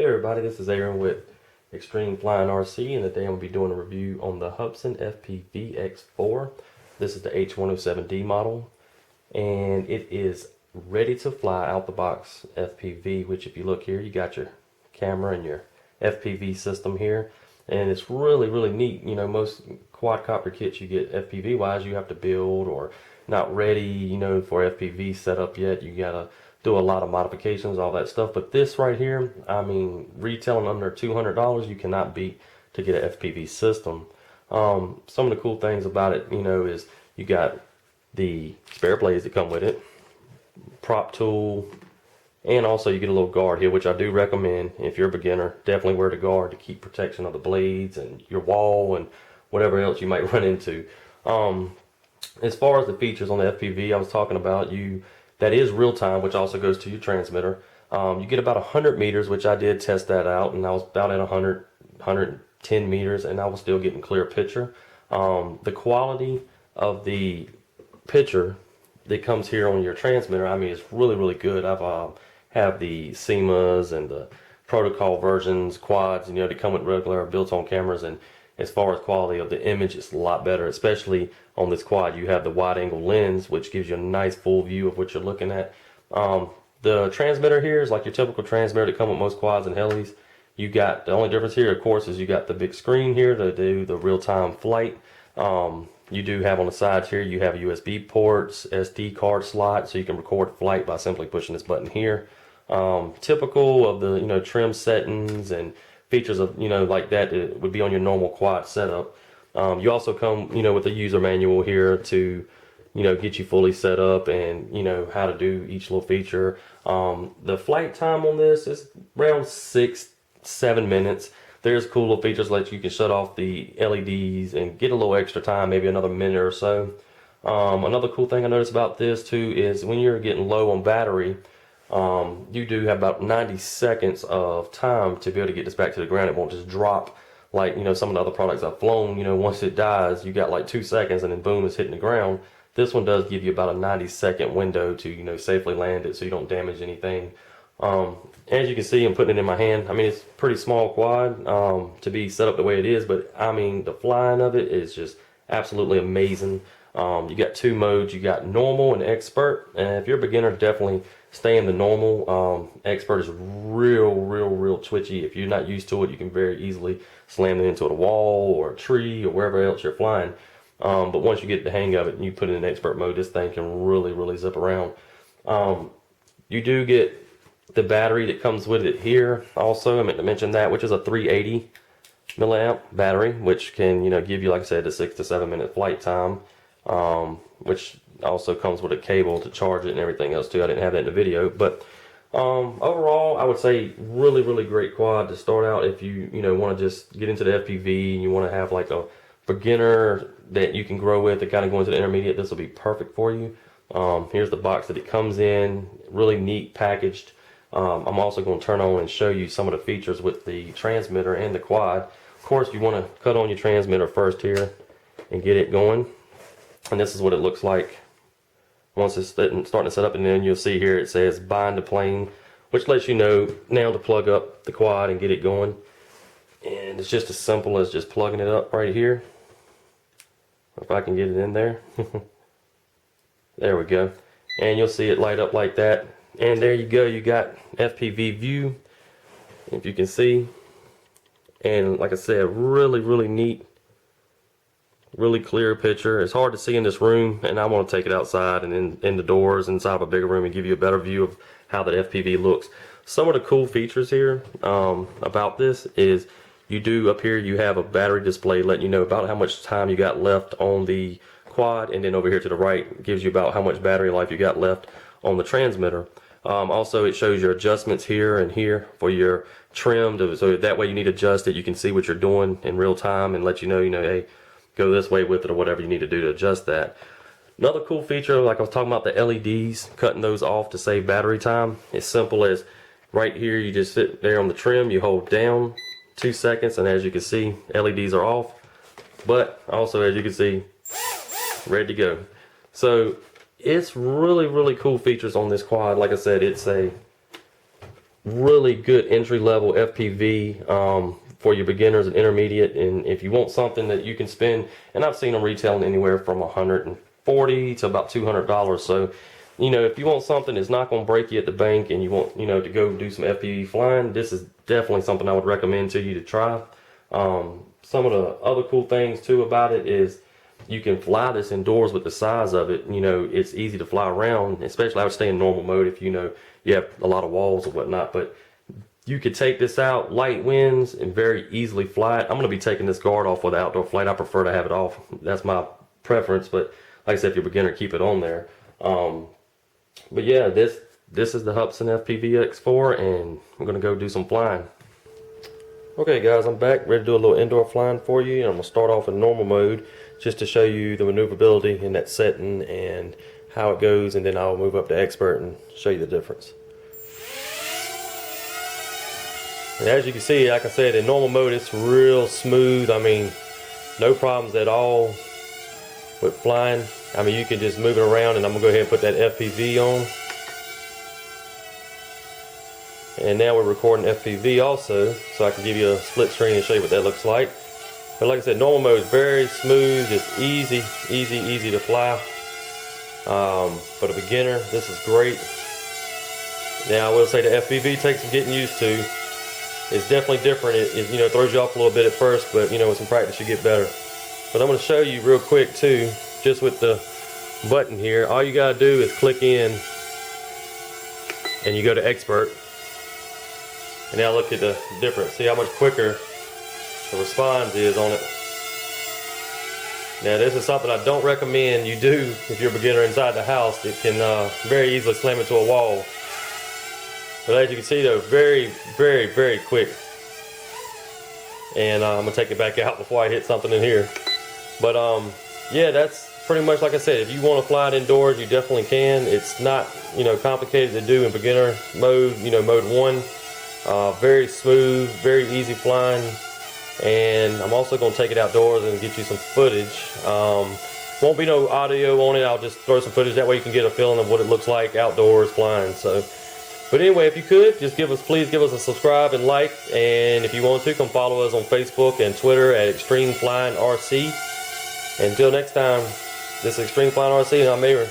everybody, this is Aaron with Extreme Flying RC, and today I'm going to be doing a review on the Hubsan FPV X4. This is the H107D model, and it is ready to fly out the box FPV, which if you look here, you got your camera and your FPV system here, and it's really neat. You know, most quadcopter kits you get FPV wise, you have to build or not ready, you know, for FPV setup yet. You gotta do a lot of modifications, all that stuff. But this right here, I mean, retailing under $200, you cannot beat to get an FPV system. Some of the cool things about it, you know, is you got the spare blades that come with it, prop tool, and also you get a little guard here, which I do recommend. If you're a beginner, definitely wear the guard to keep protection of the blades and your wall and whatever else you might run into. As far as the features on the FPV I was talking about, that is real time, which also goes to your transmitter. You get about 100 meters, which I did test that out, and I was about at 110 meters, and I was still getting clear picture. The quality of the picture that comes here on your transmitter, I mean, it's really good. I've have the SEMAs and the protocol versions, quads, you know, that come with regular built-on cameras, and as far as quality of the image, it's a lot better, especially on this quad. You have the wide angle lens, which gives you a nice full view of what you're looking at. The transmitter here is like your typical transmitter that come with most quads and helis. You got, the only difference here, of course, is you got the big screen here to do the real-time flight. You do have on the sides here, you have USB ports, SD card slot, so you can record flight by simply pushing this button here. Typical of the, you know, trim settings and features of, you know, like that, it would be on your normal quad setup. You also come, you know, with a user manual here to, you know, get you fully set up and, you know, how to do each little feature. The flight time on this is around 6-7 minutes. There's cool little features like you can shut off the LEDs and get a little extra time, maybe another minute or so. Another cool thing I noticed about this too is when you're getting low on battery, you do have about 90 seconds of time to be able to get this back to the ground. It won't just drop like, you know, some of the other products I've flown. You know, once it dies, you got like 2 seconds and then boom, it's hitting the ground. This one does give you about a 90-second window to, you know, safely land it so you don't damage anything. As you can see, I'm putting it in my hand. I mean, it's a pretty small quad to be set up the way it is, but I mean, the flying of it is just absolutely amazing. You got 2 modes. You got normal and expert, and if you're a beginner, definitely stay in the normal. Expert is real twitchy. If you're not used to it, you can very easily slam it into a wall or a tree or wherever else you're flying. But once you get the hang of it and you put it in expert mode, this thing can really zip around. You do get the battery that comes with it here also. I meant to mention that, which is a 380 milliamp battery, which can, you know, give you, like I said, a 6 to 7 minute flight time, which also comes with a cable to charge it and everything else too. I didn't have that in the video, but overall I would say really great quad to start out. If you know, want to just get into the FPV and you want to have like a beginner that you can grow with to kind of go into the intermediate, this will be perfect for you. Here's the box that it comes in, really neat packaged. I'm also going to turn on and show you some of the features with the transmitter and the quad. Of course, you want to cut on your transmitter first here and get it going, and this is what it looks like once it's starting to set up. And then you'll see here it says bind to plane, which lets you know now to plug up the quad and get it going. And it's just as simple as just plugging it up right here. If I can get it in there. There we go, and you'll see it light up like that. And there you go, you got FPV view, if you can see. And like I said, really neat, really clear picture. It's hard to see in this room, and I want to take it outside and in the doors inside of a bigger room and give you a better view of how the FPV looks. Some of the cool features here about this is you do up here, you have a battery display letting you know about how much time you got left on the quad, and then over here to the right gives you about how much battery life you got left on the transmitter. Also, it shows your adjustments here and here for your trim, so that way you need to adjust it. You can see what you're doing in real time and let you know, hey, go this way with it or whatever you need to do to adjust that. Another cool feature, like I was talking about the LEDs, cutting those off to save battery time. It's simple as right here, you just sit there on the trim, you hold down 2 seconds, and as you can see, LEDs are off. But also, as you can see, ready to go. So it's really cool features on this quad. Like I said, it's a really good entry level FPV for your beginners and intermediate. And if you want something that you can spend, and I've seen them retailing anywhere from $140 to about $200. So, you know, if you want something that's not going to break you at the bank and you want, you know, to go do some FPV flying, this is definitely something I would recommend to you to try. Some of the other cool things too about it is you can fly this indoors with the size of it. You know, it's easy to fly around, especially I would stay in normal mode if you know you have a lot of walls or whatnot. But you could take this out, light winds, and very easily fly it. I'm going to be taking this guard off for the outdoor flight. I prefer to have it off. That's my preference. But like I said, if you're a beginner, keep it on there. But yeah, this is the Hubsan FPV X4, and I'm going to go do some flying. Okay guys, I'm back, ready to do a little indoor flying for you. And I'm going to start off in normal mode just to show you the maneuverability in that setting and how it goes, and then I'll move up to expert and show you the difference. And as you can see, like I said, in normal mode it's real smooth. I mean, no problems at all with flying. I mean, you can just move it around, and I'm going to go ahead and put that FPV on. And now we're recording FPV also, so I can give you a split screen and show you what that looks like. But like I said, normal mode is very smooth, just easy to fly. For the beginner, this is great. Now I will say the FPV takes some getting used to. It's definitely different. It you know, throws you off a little bit at first, but you know, with some practice you get better. But I'm going to show you real quick too, just with the button here. All you got to do is click in, and you go to expert. And now look at the difference. See how much quicker the response is on it. Now this is something I don't recommend you do if you're a beginner inside the house. It can very easily slam into a wall. But as you can see though, very quick. And I'm going to take it back out before I hit something in here. But yeah, that's pretty much, like I said, if you want to fly it indoors, you definitely can. It's not, you know, complicated to do in beginner mode, you know, mode 1. Very smooth, very easy flying. And I'm also going to take it outdoors and get you some footage. Won't be no audio on it. I'll just throw some footage. That way you can get a feeling of what it looks like outdoors flying. So, but anyway, if you could, just please give us a subscribe and like. And if you want to, come follow us on Facebook and Twitter at Extreme Flying RC. Until next time, this is Extreme Flying RC, and I'm Aaron.